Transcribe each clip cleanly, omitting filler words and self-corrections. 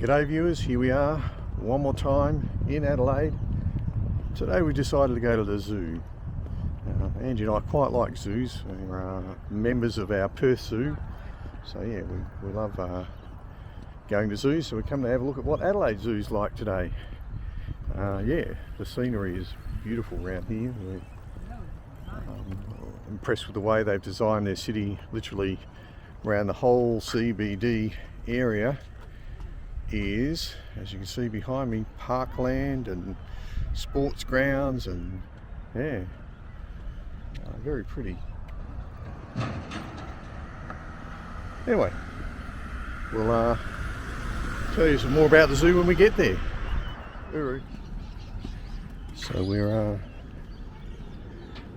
G'day viewers, here we are one more time in Adelaide. Today we decided to go to the zoo. Angie and I quite like zoos. We're members of our Perth Zoo, so yeah, we love going to zoos, so we come to have a look at what Adelaide Zoo's like today. Yeah, the scenery is beautiful around here. We're impressed with the way they've designed their city. Literally around the whole CBD area is, as you can see behind me, parkland and sports grounds, and yeah, very pretty. Anyway, we'll tell you some more about the zoo when we get there. So we're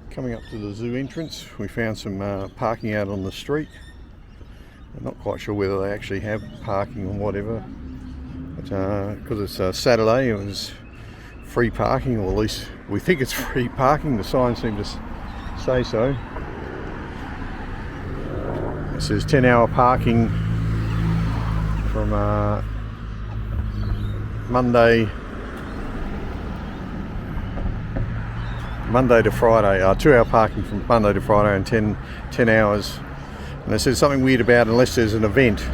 coming up to the zoo entrance. We found some parking out on the street. I'm not quite sure whether they actually have parking or whatever, but because it's Saturday, it was free parking, or at least we think it's free parking. The sign seemed to say so. It says 10-hour parking from Monday to Friday. 2-hour parking from Monday to Friday, and 10 hours. And they said something weird about unless there's an event.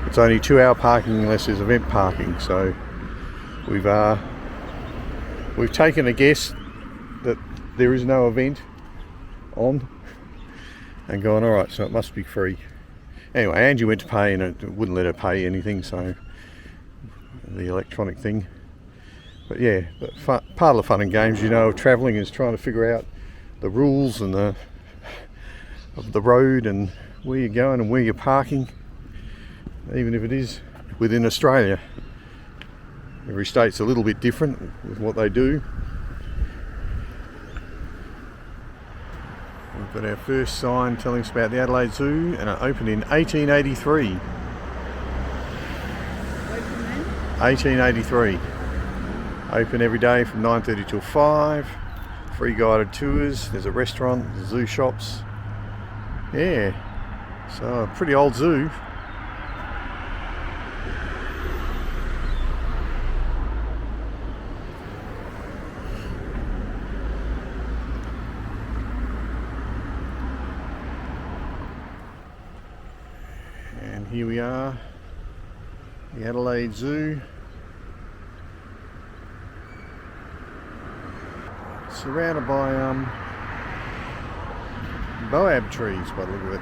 It's only 2-hour parking unless there's event parking. So we've taken a guess that there is no event on, and gone, all right, so it must be free. Anyway, Angie went to pay and it wouldn't let her pay anything, so the electronic thing. But yeah, part of the fun and games, you know, of travelling is trying to figure out the rules and of the road and where you're going and where you're parking, even if it is within Australia. Every state's a little bit different with what they do. We've got our first sign telling us about the Adelaide Zoo, and it opened in 1883. 1883. Open every day from 9:30 till 5. Free guided tours. There's a restaurant, zoo shops. Yeah, so a pretty old zoo. And here we are, the Adelaide Zoo. Surrounded by boab trees by the look of it.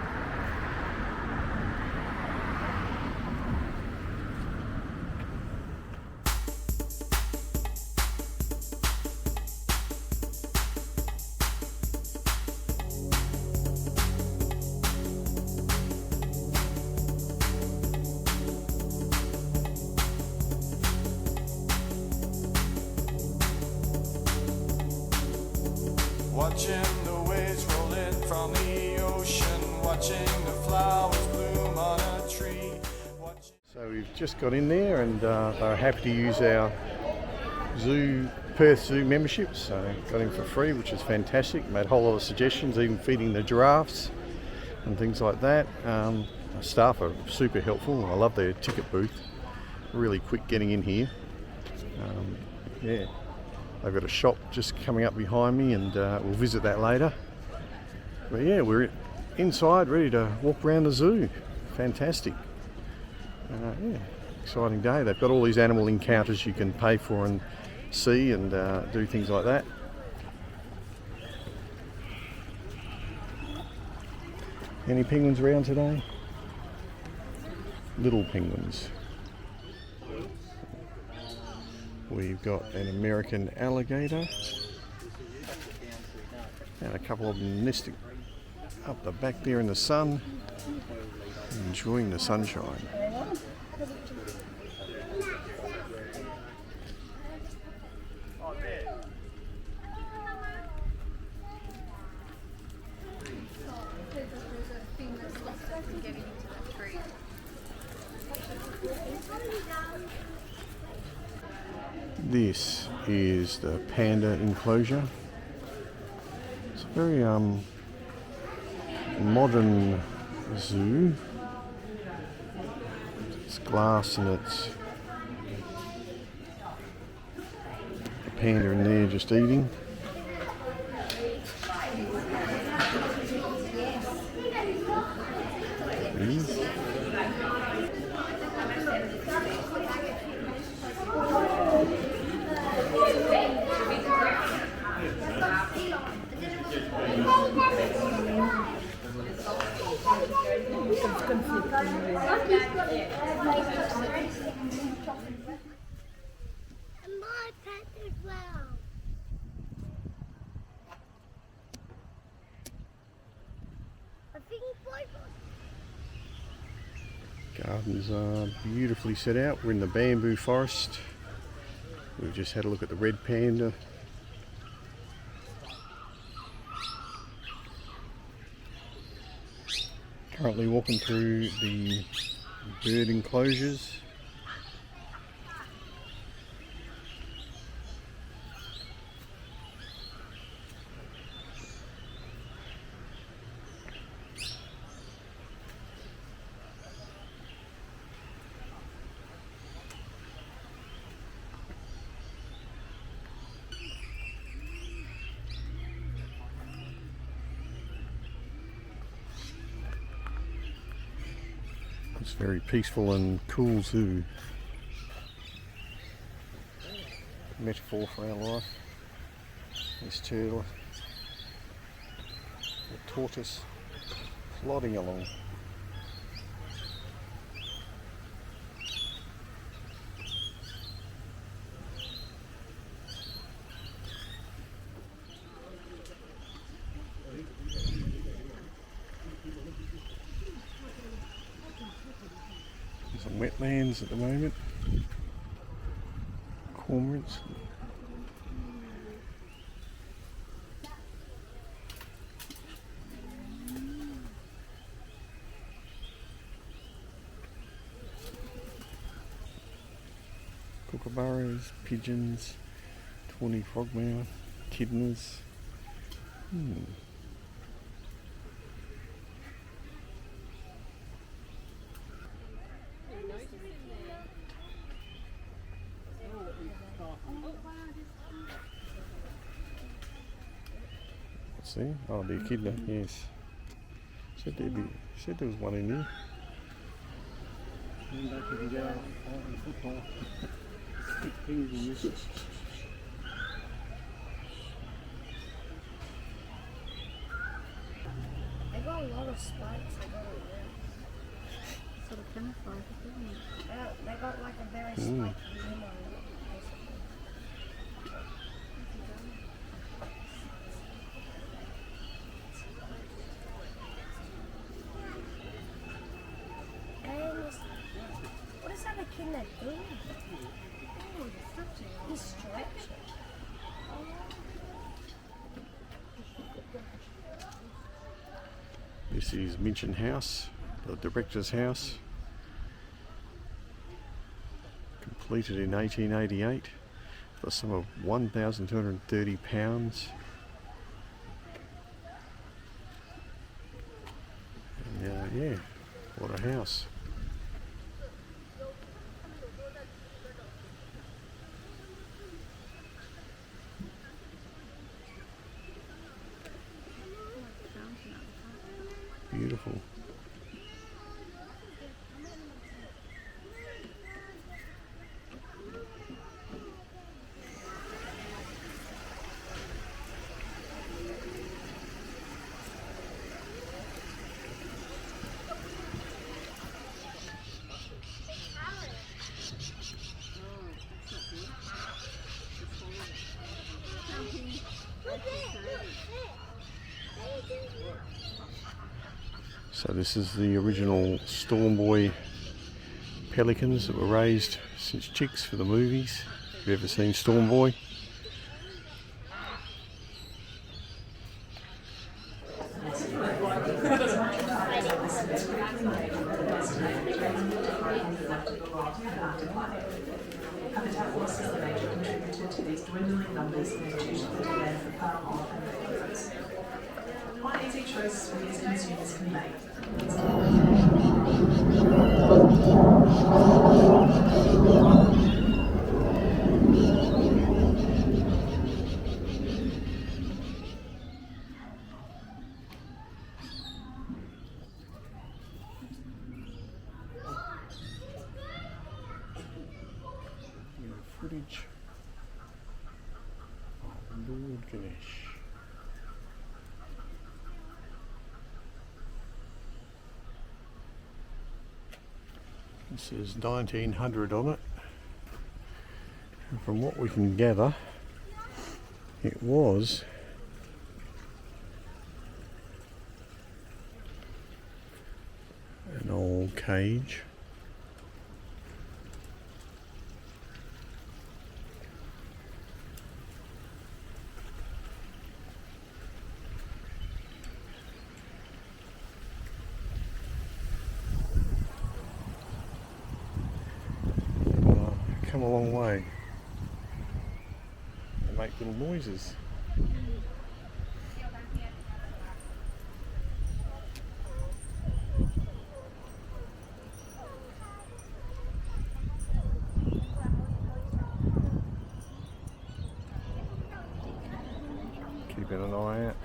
Watching the waves roll in from the ocean, watching the flowers bloom on a tree. So we've just got in there, and they're happy to use our Perth Zoo memberships, so got in for free, which is fantastic. Made a whole lot of suggestions, even feeding the giraffes and things like that. The staff are super helpful. I love their ticket booth, really quick getting in here. Yeah. They've got a shop just coming up behind me, and we'll visit that later. But yeah, we're inside ready to walk around the zoo. Fantastic. Yeah, exciting day. They've got all these animal encounters you can pay for and see, and do things like that. Any penguins around today? Little penguins. We've got an American alligator and a couple of them nesting up the back there in the sun, enjoying the sunshine. This is the panda enclosure. It's a very modern zoo. It's glass and it's panda in there just eating. There he is. And my pet as well. I think Gardens are beautifully set out. We're in the bamboo forest. We've just had a look at the red panda. Currently walking through the bird enclosures. It's very peaceful and cool zoo. Metaphor for our life. This turtle, the tortoise, plodding along. Some wetlands at the moment. Cormorants. Kookaburras, pigeons, tawny frogmouth, echidnas. See? Oh, the echidna, yes. Said there was one in here. They got a lot of spikes. Sort of camouflage, isn't it? They got like a very spiky limb on it, basically. What is that echidna doing? Oh, it's stretching. He's stretching. This is Minchin House, the director's house. Completed in 1888 for a sum of £1,230. And yeah, what a house. Beautiful. So this is the original Stormboy pelicans that were raised since chicks for the movies. Have you ever seen Stormboy? Habitat loss is the major contributor to these dwindling numbers and is due to the demand for palm oil and liquids. One easy choice we as consumers can make. Lord Ganesh. This is 1900 on it. And from what we can gather, it was an old cage. Come a long way. They make little noises. Keeping an eye out.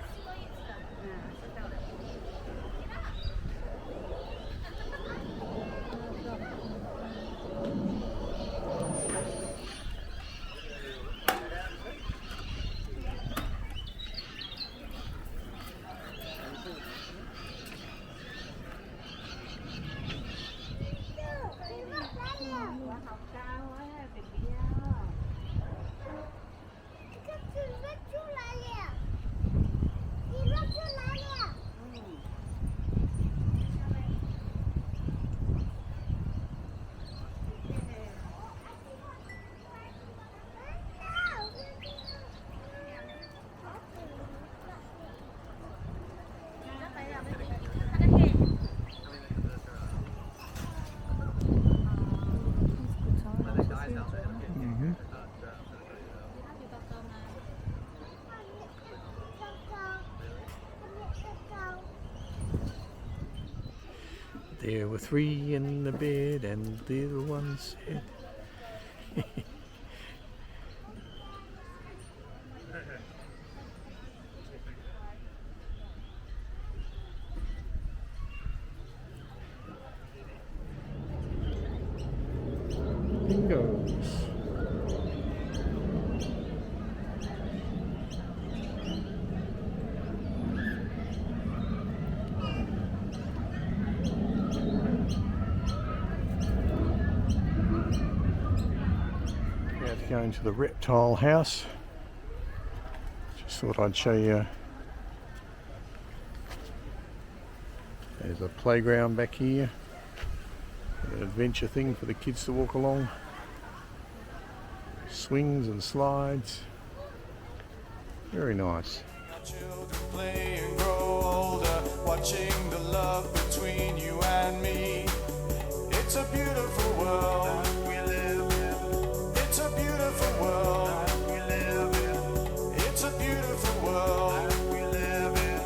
There were 3 in the bed and the little one said Bingoes. Going to the reptile house. Just thought I'd show you. There's a playground back here. An adventure thing for the kids to walk along. Swings and slides. Very nice. Children play and grow older, watching the love between you and me. It's a beautiful world that we live in. It's a beautiful world that we live in. It's a beautiful world that we live in.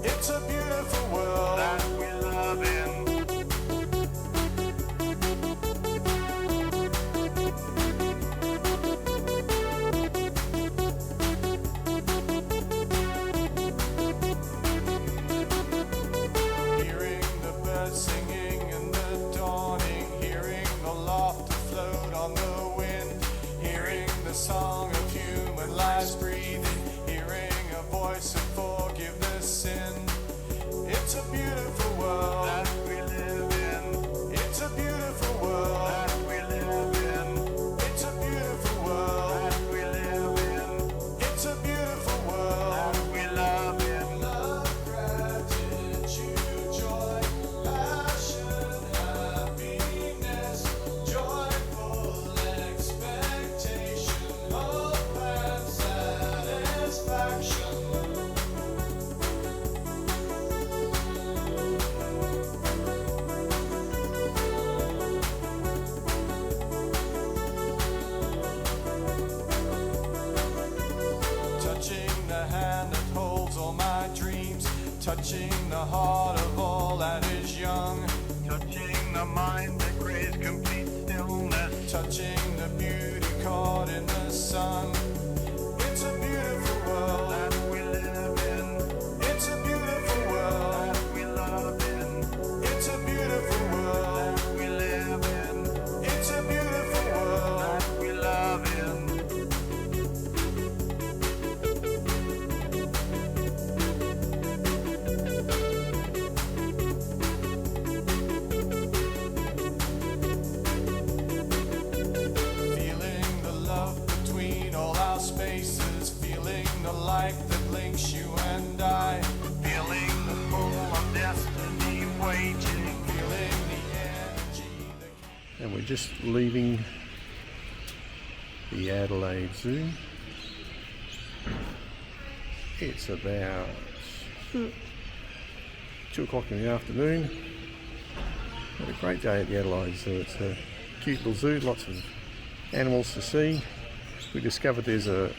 It's a beautiful world that we love in. Hearing the birds singing in the dawning, hearing the laughter float on the wind, hearing the song of human lives breathing, hearing a voice of forgiveness sin. It's a beautiful world that we live in. It's a beautiful world that we live in. It's a beautiful world that we live in. It's a beautiful world that we love in. Love, gratitude, joy, passion, happiness, joyful expectation, hope and satisfaction. Touching the hand that holds all my dreams, touching the heart of all that is young, touching the mind that craves complete stillness, touching the beauty caught in the sun. It's a beautiful world that we live in. It's a beautiful world that we love in. It's a beautiful world that we live in. It's a beautiful world that we love in. just leaving the Adelaide Zoo. It's about 2 o'clock in the afternoon. Had a great day at the Adelaide Zoo. It's a cute little zoo, lots of animals to see. We discovered there's a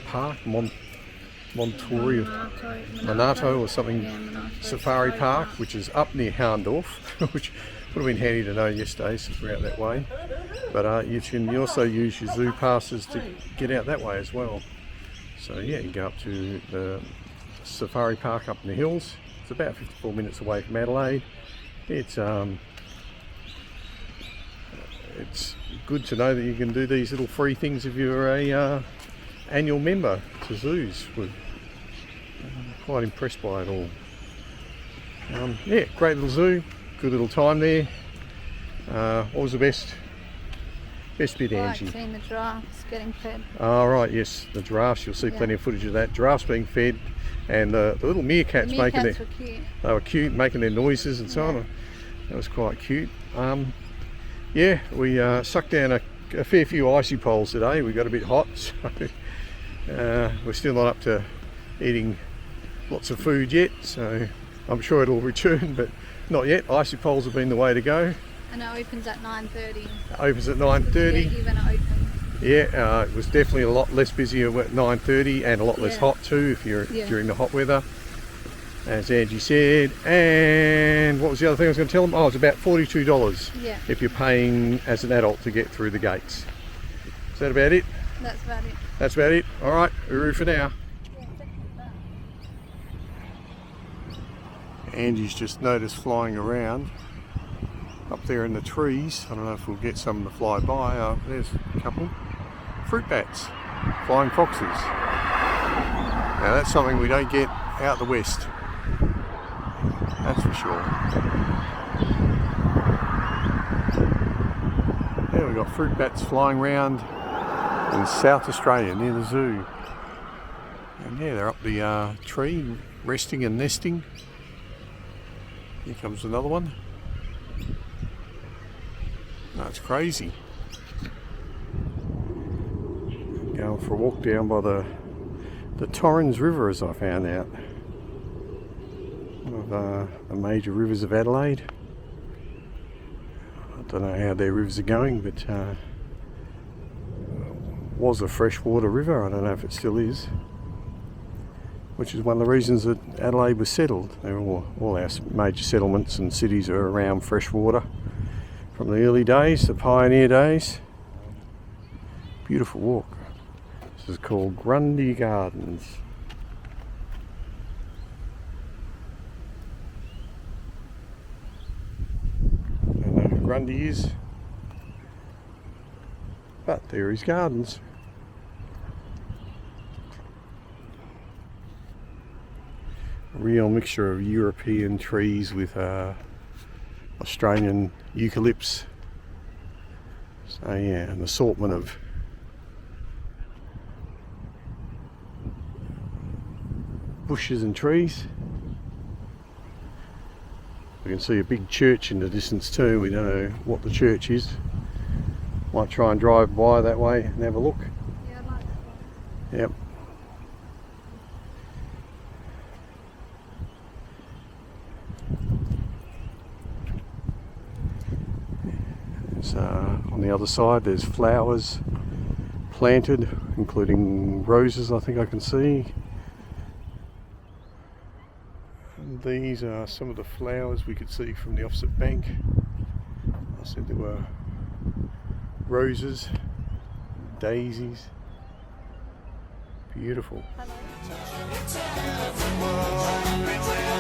park, Montauri, Monato or something, Safari Park, which is up near Houndorf, which would have been handy to know yesterday since we're out that way. But you can also use your zoo passes to get out that way as well. So yeah, you go up to the Safari Park up in the hills. It's about 54 minutes away from Adelaide. It's good to know that you can do these little free things if you're a annual member to zoos. We're quite impressed by it all. Yeah, great little zoo, good little time there. What was the best bit, Angie? Like seeing the giraffes getting fed. Oh right, yes, the giraffes. You'll see plenty of footage of that. Giraffes being fed, and the little meerkats making their. Were cute. They were cute, making their noises and so on. That was quite cute. Yeah, we sucked down a fair few icy poles today. We got a bit hot, so we're still not up to eating lots of food yet. So I'm sure it'll return, but not yet. Icy poles have been the way to go. And it opens at 9:30. Opens at 9:30. Even it opens. Yeah, it was definitely a lot less busy at 9:30 and a lot less hot too if you're during the hot weather, as Angie said. And what was the other thing I was going to tell them? Oh, it's about $42 if you're paying as an adult to get through the gates. Is that about it? That's about it. That's about it. All right, uru for now. Angie's just noticed flying around up there in the trees. I don't know if we'll get some to fly by. There's a couple. Fruit bats, flying foxes. Now that's something we don't get out the west. That's for sure. Yeah, we've got fruit bats flying around in South Australia near the zoo. And yeah, they're up the tree, resting and nesting. Here comes another one. That's crazy. Going for a walk down by the Torrens River, as I found out. One of the major rivers of Adelaide. I don't know how their rivers are going, but was a freshwater river. I don't know if it still is. Which is one of the reasons that Adelaide was settled. All our major settlements and cities are around freshwater. From the early days, the pioneer days. Beautiful walk. This is called Grundy Gardens. I don't know who Grundy is, but there are his gardens. A real mixture of European trees with Australian eucalypts. So yeah, an assortment of bushes and trees. We can see a big church in the distance too. We don't know what the church is. Might try and drive by that way and have a look. Yeah, I like that one. Yep. On the other side there's flowers planted, including roses, I think I can see. And these are some of the flowers we could see from the opposite bank. I said there were roses, daisies. Beautiful. It's a beautiful world.